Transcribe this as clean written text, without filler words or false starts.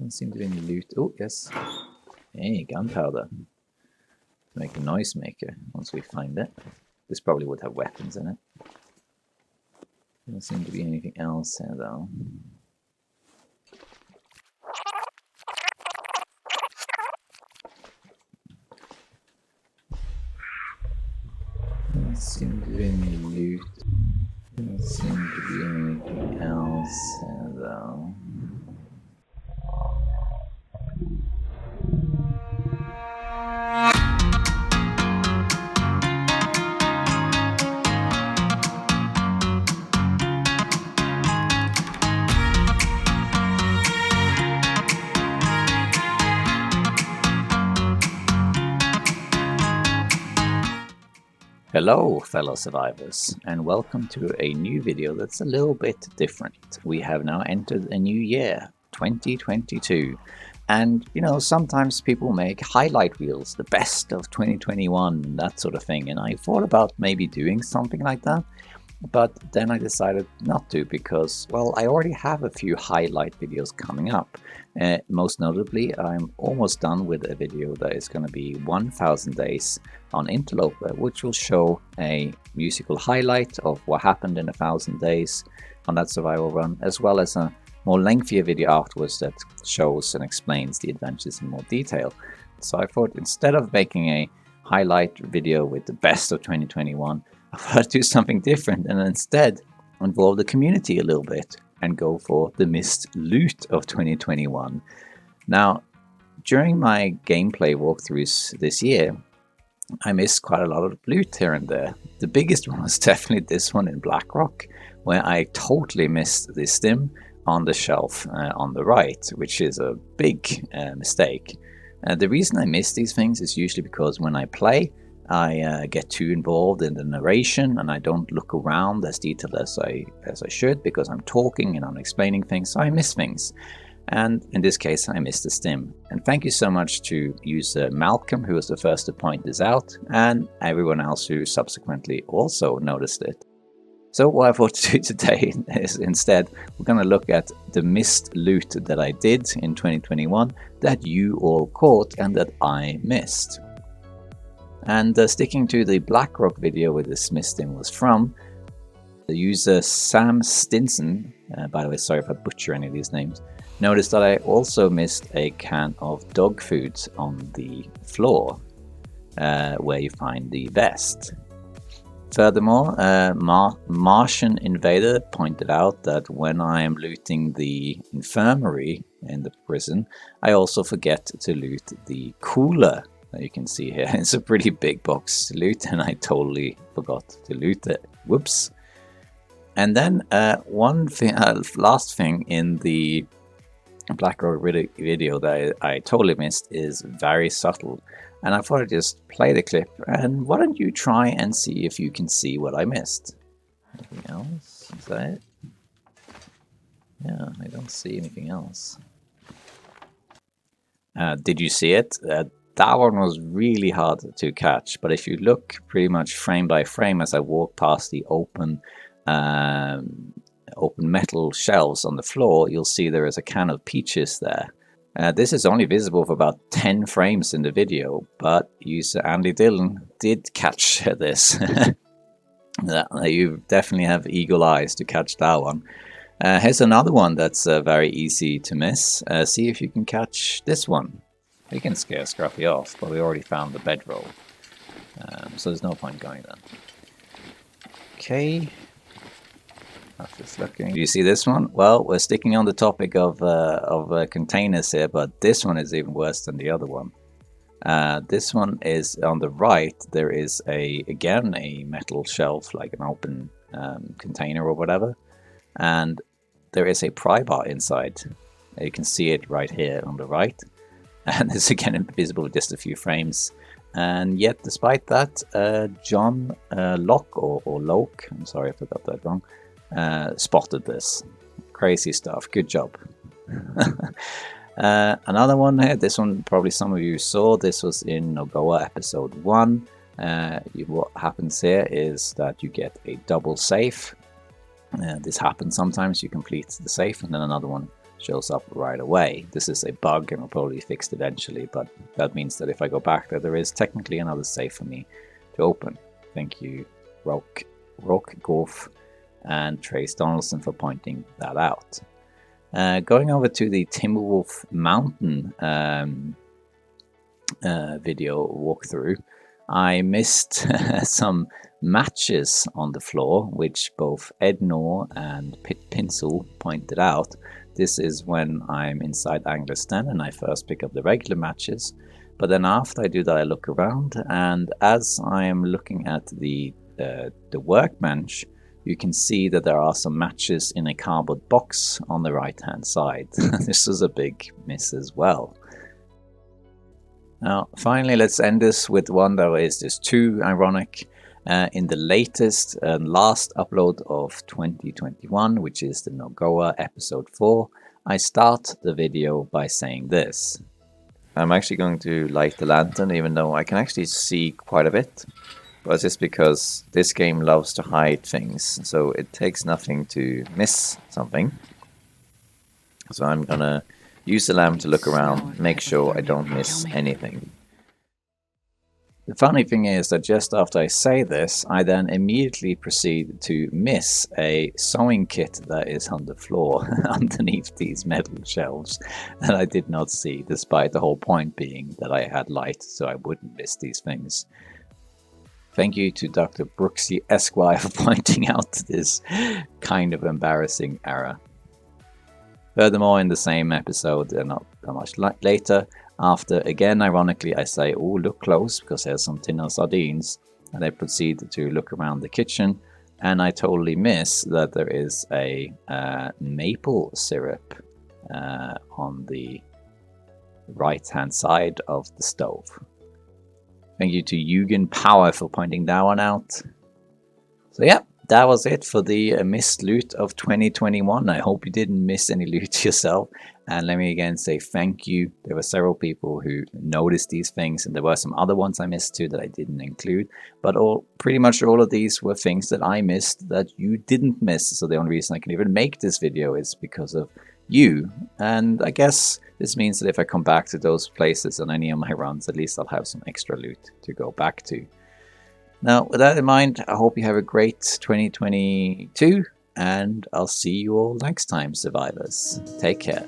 Doesn't seem to be any loot. Oh, yes. Hey, gunpowder. Make a noise maker once we find it. This probably would have weapons in it. Doesn't seem to be anything else here, though. Doesn't seem to be any loot. Doesn't seem to be anything else here, though. Hello fellow survivors, and welcome to a new video that's a little bit different. We have now entered a new year, 2022, and you know, sometimes people make highlight reels, the best of 2021, that sort of thing, and I thought about maybe doing something like that, but then I decided not to because, well, I already have a few highlight videos coming up. Most notably, I'm almost done with a video that is going to be 1000 days on Interloper, which will show a musical highlight of what happened in 1000 days on that survival run, as well as a more lengthier video afterwards that shows and explains the adventures in more detail. So I thought, instead of making a highlight video with the best of 2021, I thought I'd do something different and instead involve the community a little bit and go for the missed loot of 2021. Now, during my gameplay walkthroughs this year, I missed quite a lot of loot here and there. The biggest one was definitely this one in Blackrock, where I totally missed the stim on the shelf on the right, which is a big mistake. The reason I miss these things is usually because when I play, I get too involved in the narration and I don't look around as detailed as I should, because I'm talking and I'm explaining things, so I miss things. And in this case, I missed the stim. And thank you so much to user Malcolm, who was the first to point this out, and everyone else who subsequently also noticed it. So what I thought to do today is instead, we're going to look at the missed loot that I did in 2021 that you all caught and that I missed. And sticking to the Blackrock video where this missed stim was from, the user Saminson, by the way, sorry if I butcher any of these names, noticed that I also missed a can of dog food on the floor where you find the vest. Furthermore, Martian Invader pointed out that when I am looting the infirmary in the prison, I also forget to loot the cooler that you can see here. It's a pretty big box to loot and I totally forgot to loot it. Whoops. And then one thing, last thing in the Blackrock video that I totally missed is very subtle. And I thought I'd just play the clip, and why don't you try and see if you can see what I missed? Anything else? Is that it? Yeah, I don't see anything else. Did you see it? That one was really hard to catch, but if you look pretty much frame by frame as I walk past the open metal shelves on the floor, you'll see there is a can of peaches there. This is only visible for about 10 frames in the video, but user Andy Dillon did catch this. You definitely have eagle eyes to catch that one. Here's another one that's very easy to miss. See if you can catch this one. You can scare Scruffy off, but we already found the bedroll. So there's no point going then. Okay. Just looking. Do you see this one? Well, we're sticking on the topic of containers here, but this one is even worse than the other one. This one is on the right. There is again a metal shelf, like an open container or whatever, and there is a pry bar inside. You can see it right here on the right, and it's again invisible with just a few frames. And yet, despite that, John Locke or Loke, I'm sorry if I got that wrong, spotted this. Crazy stuff. Good job. Another one here. This one probably some of you saw. This was in Nogoa episode 1. What happens here is that you get a double safe. This happens sometimes. You complete the safe and then another one shows up right away. This is a bug and will probably be fixed eventually, but that means that if I go back there is technically another save for me to open. Thank you, Rock Gorf and Trace Donaldson for pointing that out. Going over to the Timberwolf Mountain video walkthrough, I missed some matches on the floor, which both Ednor and Pit Pinsel pointed out. This is when I'm inside Angler's Den and I first pick up the regular matches, but then after I do that I look around, and as I am looking at the workbench, you can see that there are some matches in a cardboard box on the right hand side. This was a big miss as well. Now finally, let's end this with one that is just too ironic. In the latest and last upload of 2021, which is the Nogoa episode 4, I start the video by saying this. I'm actually going to light the lantern, even though I can actually see quite a bit. But it's just because this game loves to hide things, so it takes nothing to miss something. So I'm gonna use the lamp to look around, make sure I don't miss anything. The funny thing is that just after I say this, I then immediately proceed to miss a sewing kit that is on the floor underneath these metal shelves that I did not see, despite the whole point being that I had light so I wouldn't miss these things. Thank you to Dr. Brooksy Esquire for pointing out this kind of embarrassing error. Furthermore, in the same episode, not that much later, after again ironically I say, oh, look close because there's some tin of sardines, and I proceed to look around the kitchen, and I totally miss that there is a maple syrup on the right hand side of the stove. Thank you to Eugen Power for pointing that one out. So yeah, that was it for the missed loot of 2021. I hope you didn't miss any loot yourself. And let me again say thank you. There were several people who noticed these things, and there were some other ones I missed too that I didn't include. But pretty much all of these were things that I missed that you didn't miss. So the only reason I can even make this video is because of you. And I guess this means that if I come back to those places on any of my runs, at least I'll have some extra loot to go back to. Now, with that in mind, I hope you have a great 2022, and I'll see you all next time, survivors. Take care.